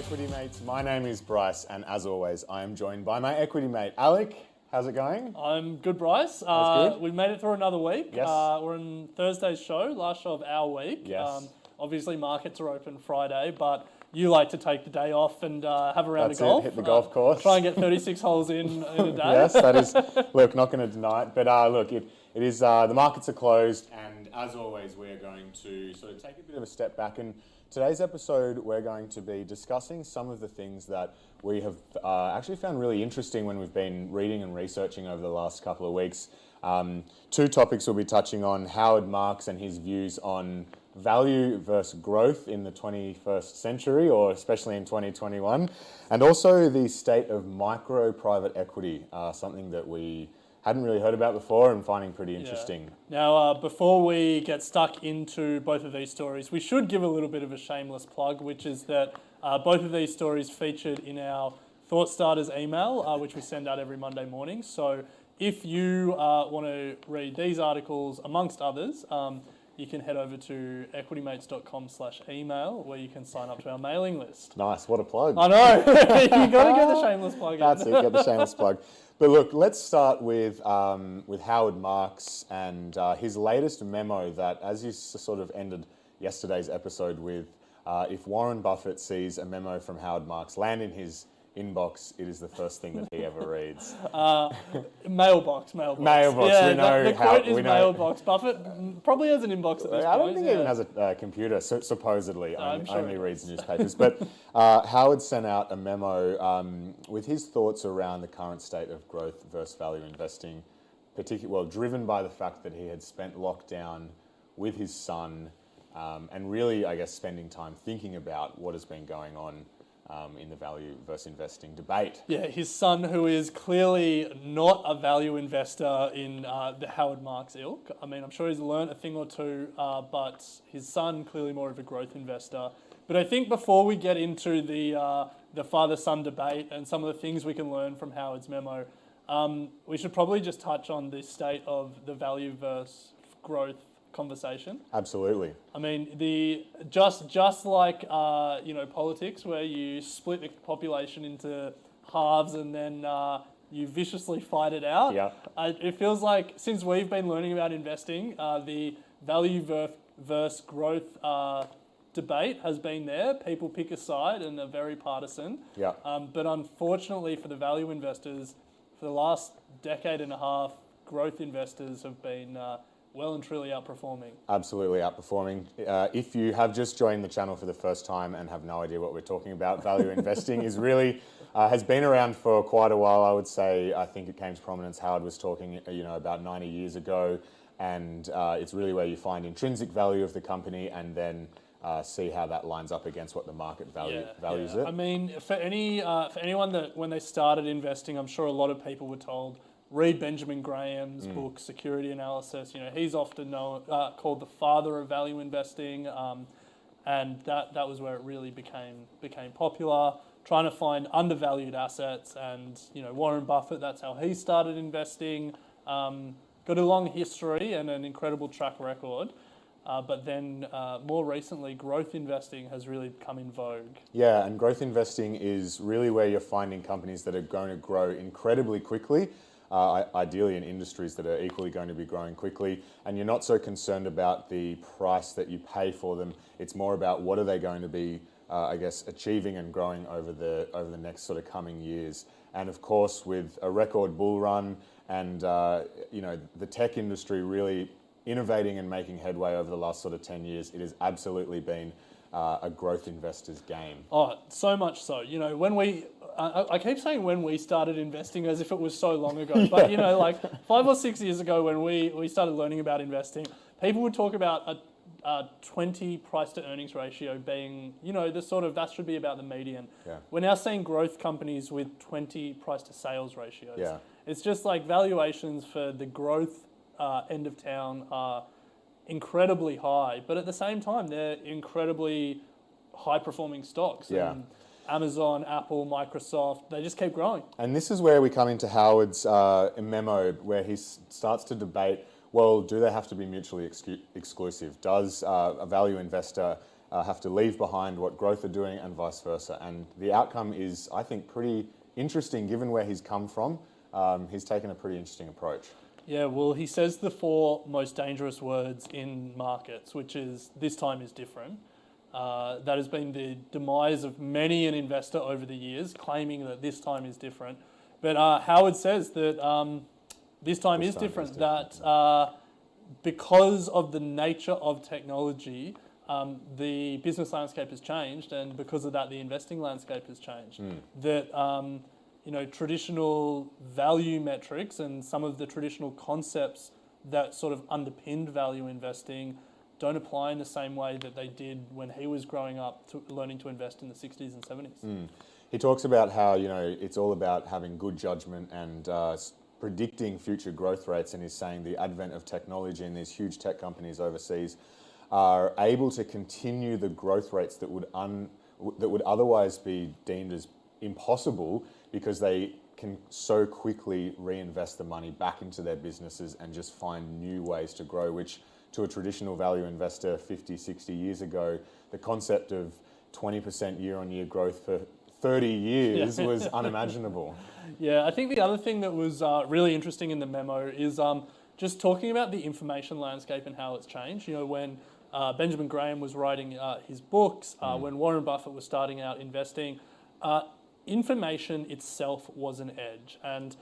Equity Mates. My name is Bryce, and as always, I am joined by my equity mate, Alec. How's it going? I'm good, Bryce. That's good. We've made it through another week. Yes. We're on Thursday's show, last show of our week. Yes. Obviously, markets are open Friday, but you like to take the day off and have a round That's of golf. Hit the golf course. Try and get 36 holes in a day. Yes, that is. Look, not going to deny it, but look, it is. The markets are closed, and as always, we are going to sort of take a bit of a step back. And today's episode, we're going to be discussing some of the things that we have actually found really interesting when we've been reading and researching over the last couple of weeks. Two topics we'll be touching on: Howard Marks and his views on value versus growth in the 21st century, or especially in 2021, and also the state of micro private equity, something that we hadn't really heard about before and finding pretty interesting. Yeah. Now, before we get stuck into both of these stories, we should give a little bit of a shameless plug, which is that both of these stories featured in our Thought Starters email, which we send out every Monday morning. So if you want to read these articles, amongst others, you can head over to equitymates.com/email, where you can sign up to our mailing list. Nice, what a plug. I know, you got to get the shameless plug in. That's it, get the shameless plug. But look, let's start with Howard Marks and his latest memo that, as you sort of ended yesterday's episode with, if Warren Buffett sees a memo from Howard Marks land in his inbox, it is the first thing that he ever reads. Mailbox. Mailbox, yeah, we know the how... quote is we know. mailbox. Buffett probably has an inbox at this point. I don't think he even has a computer, supposedly. I'm sure only he reads does. newspapers. But Howard sent out a memo with his thoughts around the current state of growth versus value investing, driven by the fact that he had spent lockdown with his son and really, I guess, spending time thinking about what has been going on in the value versus investing debate. Yeah, his son, who is clearly not a value investor in the Howard Marks ilk. I mean, I'm sure he's learned a thing or two, but his son clearly more of a growth investor. But I think before we get into the father-son debate and some of the things we can learn from Howard's memo, we should probably just touch on the state of the value versus growth conversation. Absolutely. I mean, just like politics, where you split the population into halves and then you viciously fight it out. Yeah. It feels like since we've been learning about investing, the value versus growth debate has been there. People pick a side and are very partisan. Yeah. But unfortunately for the value investors, for the last decade and a half, growth investors have been well and truly outperforming. Absolutely outperforming. If you have just joined the channel for the first time and have no idea what we're talking about, value investing is really, has been around for quite a while, I would say. I think it came to prominence. Howard was talking, about 90 years ago, and it's really where you find intrinsic value of the company and then see how that lines up against what the market values it. I mean, for anyone that when they started investing, I'm sure a lot of people were told, read Benjamin Graham's book, Security Analysis. He's often called the father of value investing, and that was where it really became popular. Trying to find undervalued assets, and Warren Buffett. That's how he started investing. Got a long history and an incredible track record. But then more recently, growth investing has really come in vogue. Yeah, and growth investing is really where you're finding companies that are going to grow incredibly quickly. Ideally in industries that are equally going to be growing quickly, and you're not so concerned about the price that you pay for them. It's more about what are they going to be, achieving and growing over the next sort of coming years. And of course, with a record bull run and the tech industry really innovating and making headway over the last sort of 10 years, it has absolutely been a growth investor's game. Oh, so much so. When I keep saying when we started investing as if it was so long ago, but like 5 or 6 years ago when we started learning about investing, people would talk about a 20 price to earnings ratio being, that should be about the median. Yeah. We're now seeing growth companies with 20 price to sales ratios. Yeah. It's just like valuations for the growth end of town are incredibly high, but at the same time, they're incredibly high performing stocks. Yeah. And Amazon, Apple, Microsoft, they just keep growing. And this is where we come into Howard's memo, where he starts to debate, well, do they have to be mutually exclusive? Does a value investor have to leave behind what growth are doing and vice versa. And the outcome is, I think, pretty interesting given where he's come from. He's taken a pretty interesting approach. Yeah, well, he says the 4 most dangerous words in markets, which is "this time is different." That has been the demise of many an investor over the years, claiming that this time is different. But Howard says that this time is different, that because of the nature of technology, the business landscape has changed, and because of that, the investing landscape has changed. That traditional value metrics and some of the traditional concepts that sort of underpinned value investing don't apply in the same way that they did when he was growing up, learning to invest in the 60s and 70s. He talks about how it's all about having good judgment and predicting future growth rates, and he's saying the advent of technology and these huge tech companies overseas are able to continue the growth rates that would otherwise be deemed as impossible, because they can so quickly reinvest the money back into their businesses and just find new ways to grow, which to a traditional value investor 50, 60 years ago, the concept of 20% year-on-year growth for 30 years was unimaginable. Yeah, I think the other thing that was really interesting in the memo is just talking about the information landscape and how it's changed. When Benjamin Graham was writing his books, when Warren Buffett was starting out investing, information itself was an edge. And,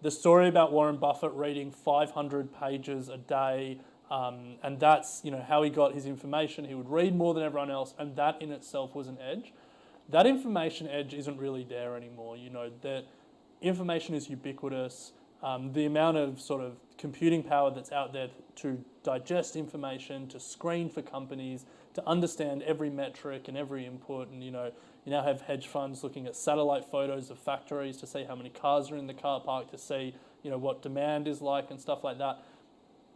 the story about Warren Buffett reading 500 pages a day, and that's, how he got his information. He would read more than everyone else, and that in itself was an edge. That information edge isn't really there anymore. That information is ubiquitous. The amount of sort of computing power that's out there to digest information, to screen for companies, to understand every metric and every input, and you now have hedge funds looking at satellite photos of factories to see how many cars are in the car park, to see what demand is like and stuff like that.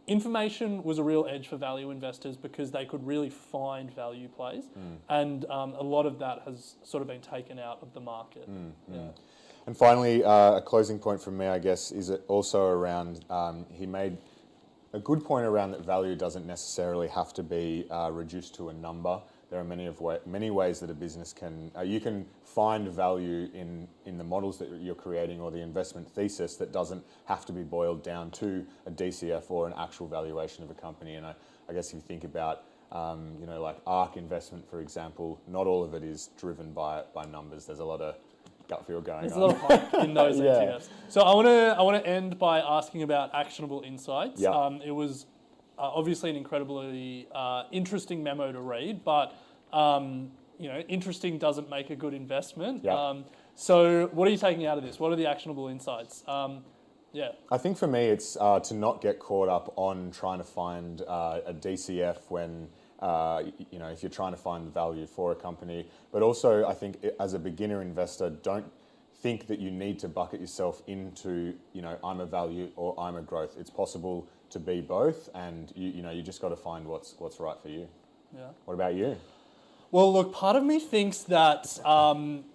Information was a real edge for value investors because they could really find value plays, and a lot of that has sort of been taken out of the market. Yeah. And finally, a closing point from me, I guess, is also around, he made a good point around that value doesn't necessarily have to be reduced to a number. There are many ways that a business can, you can find value in the models that you're creating or the investment thesis that doesn't have to be boiled down to a DCF or an actual valuation of a company. And I guess if you think about, like ARK investment, for example, not all of it is driven by numbers. There's a lot of gut feel going on. There's a lot of hype in those ETFs. So I want to end by asking about Actionable Insights. It was obviously an incredibly interesting memo to read, but interesting doesn't make a good investment. So what are you taking out of this? What are the actionable insights? I think for me, it's to not get caught up on trying to find a DCF when if you're trying to find value for a company. But also, I think as a beginner investor, don't think that you need to bucket yourself into, I'm a value or I'm a growth. It's possible to be both, and you just got to find what's right for you. Yeah. What about you? Well, look, part of me thinks that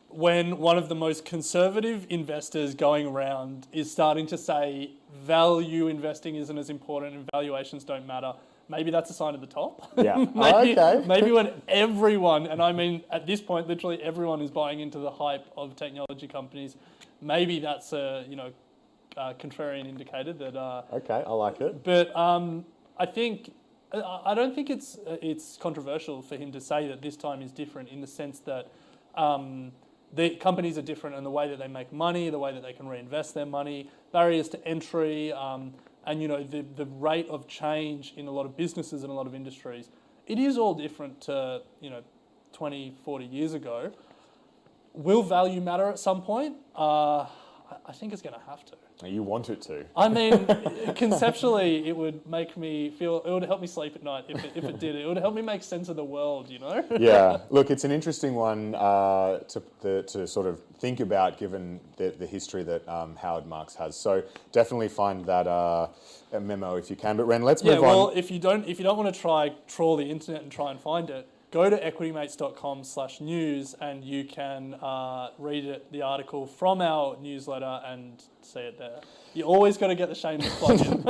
when one of the most conservative investors going around is starting to say value investing isn't as important and valuations don't matter, maybe that's a sign at the top. Yeah. Maybe when everyone, and I mean at this point literally everyone is buying into the hype of technology companies, maybe that's a contrarian indicator that. Okay, I like it. But I don't think it's controversial for him to say that this time is different, in the sense that the companies are different in the way that they make money, the way that they can reinvest their money, barriers to entry. And the rate of change in a lot of businesses and a lot of industries, it is all different to 20, 40 years ago. Will value matter at some point? I think it's going to have to. You want it to. I mean, conceptually, it would make me feel. It would help me sleep at night if it did. It would help me make sense of the world. Yeah. Look, it's an interesting one to sort of think about, given the history that Howard Marks has. So definitely find that a memo if you can. But Ren, let's move on. Well, if you don't want to trawl the internet and try and find it, go to equitymates.com/news and you can read the article from our newsletter and see it there. You always got to get the shameless plug in.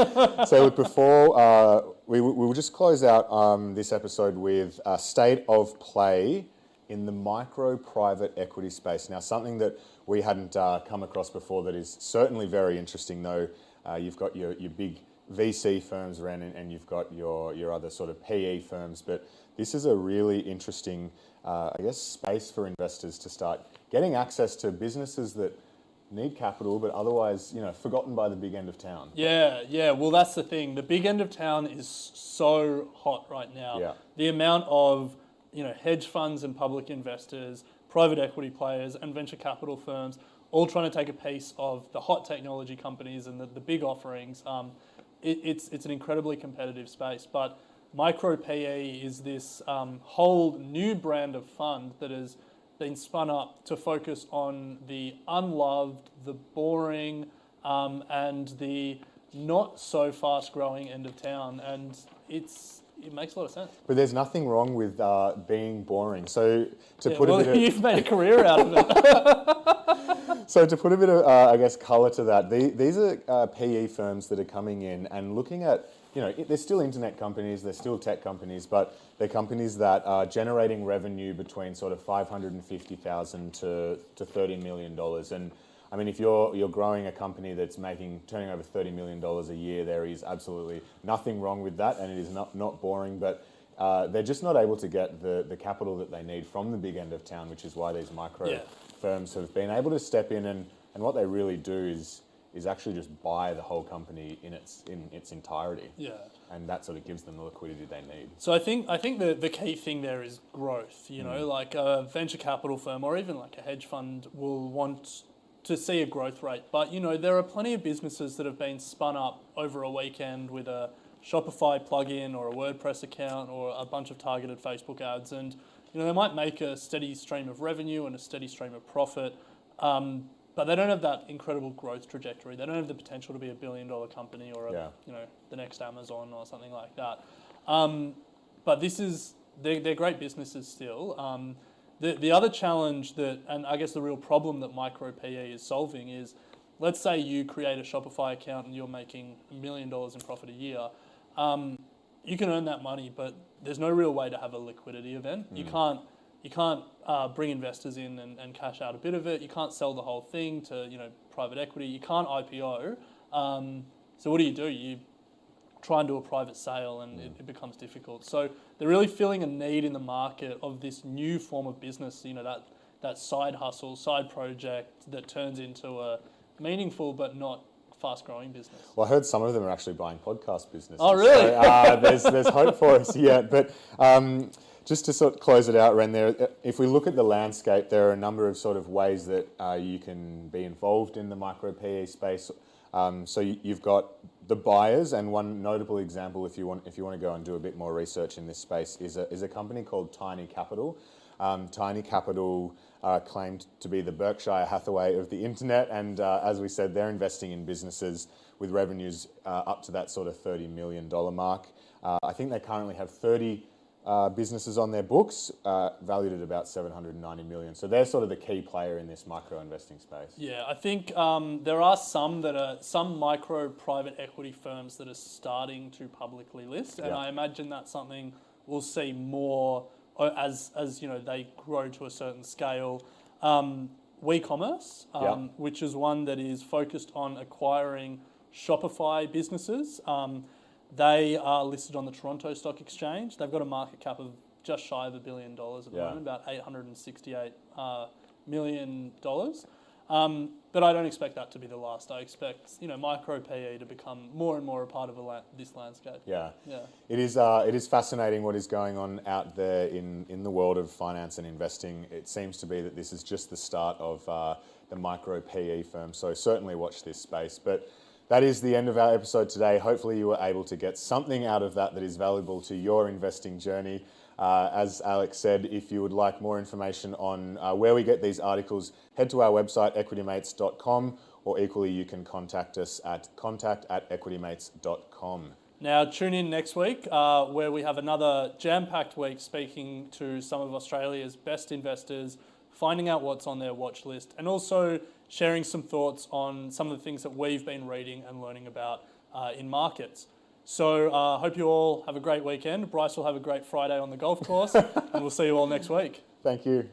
So look, before we will just close out this episode with a state of play in the micro private equity space. Now, something that we hadn't come across before that is certainly very interesting, though. You've got your big VC firms, Ren, and you've got your other sort of PE firms, but this is a really interesting, space for investors to start getting access to businesses that need capital, but otherwise, forgotten by the big end of town. Yeah. Well, that's the thing. The big end of town is so hot right now. Yeah. The amount of hedge funds and public investors, private equity players, and venture capital firms all trying to take a piece of the hot technology companies and the big offerings. It's an incredibly competitive space, but micro PE is this whole new brand of fund that has been spun up to focus on the unloved, the boring, and the not so fast growing end of town, and it makes a lot of sense. But there's nothing wrong with being boring. So you've made a career out of it. So to put a bit of, colour to that, these are PE firms that are coming in and looking at, they're still internet companies, they're still tech companies, but they're companies that are generating revenue between sort of $550,000 to $30 million. And I mean, if you're growing a company that's turning over $30 million a year, there is absolutely nothing wrong with that, and it is not boring, but they're just not able to get the capital that they need from the big end of town, which is why these micro firms have been able to step in, and what they really do is actually just buy the whole company in its entirety. Yeah. And that sort of gives them the liquidity they need. So I think the key thing there is growth. Like a venture capital firm or even like a hedge fund will want to see a growth rate. But there are plenty of businesses that have been spun up over a weekend with a Shopify plugin or a WordPress account or a bunch of targeted Facebook ads, and they might make a steady stream of revenue and a steady stream of profit. But they don't have that incredible growth trajectory. They don't have the potential to be $1 billion company or the next Amazon or something like that. But they're great businesses still. The other challenge and I guess the real problem that micro PE is solving is, let's say you create a Shopify account and you're making $1 million in profit a year. You can earn that money, but there's no real way to have a liquidity event. You can't bring investors in and cash out a bit of it. You can't sell the whole thing to private equity. You can't IPO. So what do? You try and do a private sale, and it becomes difficult. So they're really filling a need in the market of this new form of business. That side hustle, side project that turns into a meaningful but not fast-growing business. Well, I heard some of them are actually buying podcast businesses. Oh, really? So, there's hope for us yet. But just to sort of close it out, Ren, if we look at the landscape, there are a number of sort of ways that you can be involved in the micro PE space. So you've got the buyers, and one notable example, if you want to go and do a bit more research in this space, is a company called Tiny Capital. Tiny Capital claimed to be the Berkshire Hathaway of the internet, and as we said, they're investing in businesses with revenues up to that sort of $30 million mark. I think they currently have 30 businesses on their books, valued at about $790 million. So they're sort of the key player in this micro investing space. Yeah, I think there are some micro private equity firms that are starting to publicly list, and I imagine that's something we'll see more as they grow to a certain scale. WeCommerce, which is one that is focused on acquiring Shopify businesses. They are listed on the Toronto Stock Exchange. They've got a market cap of just shy of $1 billion at the moment, about $868 million. But I don't expect that to be the last. I expect micro PE to become more and more a part of this landscape. Yeah. It is fascinating what is going on out there in the world of finance and investing. It seems to be that this is just the start of the micro PE firm. So certainly watch this space. But that is the end of our episode today. Hopefully you were able to get something out of that is valuable to your investing journey. As Alex said, if you would like more information on where we get these articles, head to our website, equitymates.com, or equally you can contact us at contact@equitymates.com. Now, tune in next week where we have another jam-packed week speaking to some of Australia's best investors, finding out what's on their watch list, and also sharing some thoughts on some of the things that we've been reading and learning about in markets. So I hope you all have a great weekend. Bryce will have a great Friday on the golf course, and we'll see you all next week. Thank you.